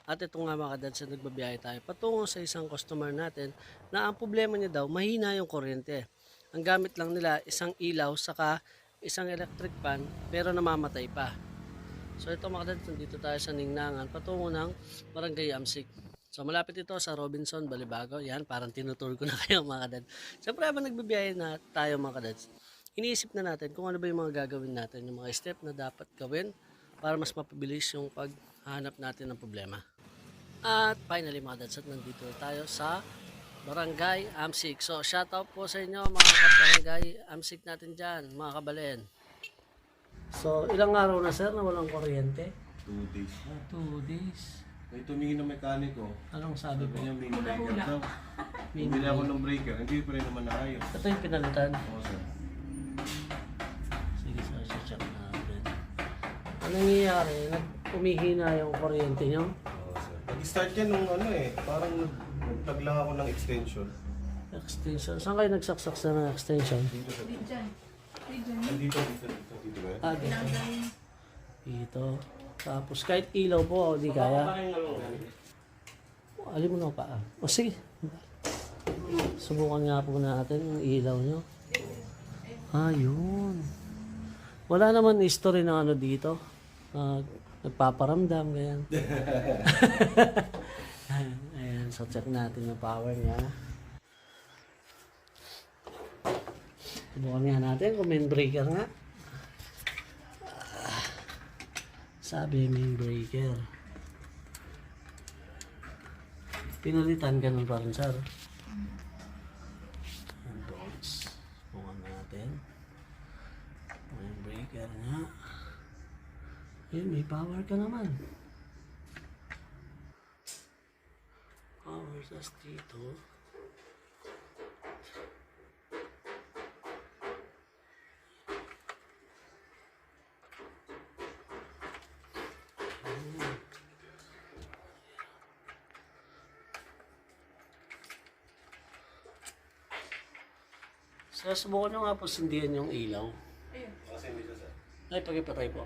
At ito nga mga kadads, nagbabiyahe tayo patungo sa isang customer natin na ang problema niya daw, mahina yung kuryente. Ang gamit lang nila isang ilaw saka isang electric fan pero namamatay pa. So ito mga kadads, nandito tayo sa Ningnangan patungo ng Barangay Amsik. So malapit ito sa Robinson, Balibago. Yan, parang tinutur ko na kayo mga kadads. Siyempre habang nagbabiyahe na tayo mga kadads, iniisip na natin kung ano ba yung mga gagawin natin, yung mga step na dapat gawin para mas mapabilis yung paghanap natin ng problema. At finally mga dads, nandito tayo sa Barangay Amsik. So shoutout po sa inyo mga Barangay Amsik natin dyan, mga kabalen. So ilang araw na sir na walang kuryente? 2 days na. 2 days. May tumingin ng mekaniko. Anong sabi po? Sabi niya may breaker daw. Bumili ako ng breaker, hindi pa rin naman naayos. Ito yung pinalitan. Oo sir. Sige sir, check natin. Anong nangyayari? Umihina yung kuryente nyo? Oo sir. Nag-start yan nung ano parang nag-plug lang ako ng extension. Extension. Saan kayo nagsaksak sa ng extension? Dito sir. Diyan. Dito ba yan? Ah, dito. Dito. Tapos kahit ilaw po, di kaya. Alin mo na pa. O sige. Subukan nga po natin yung ilaw nyo. Ayun. Wala naman history ng ano dito. Nagpaparamdam, ganyan. Ayan, so check natin yung power niya. Subukan nga natin kung main breaker nga. Sabi main breaker. Pinalitan ganun pa rin sir. Ayan, bolts. Subukan natin. Main breaker nga. Ayun, may power ka naman. Power sas dito. So, subukan nyo nga po sindihan yung ilaw. Kasi hindi siya sir. Ay, pagipatay po.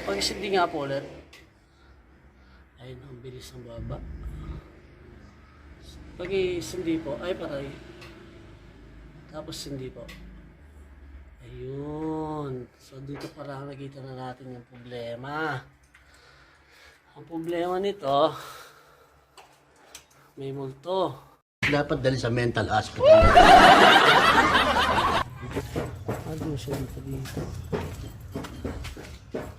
Pag-isindi nga po ulit. Ayun, ang bilis ng baba. Pag-isindi po, ay patay. Tapos sindi po. Ayun. So, dito para nakita na natin yung problema. Ang problema nito, may multo. Dapat dali sa mental hospital. Ano siya dito?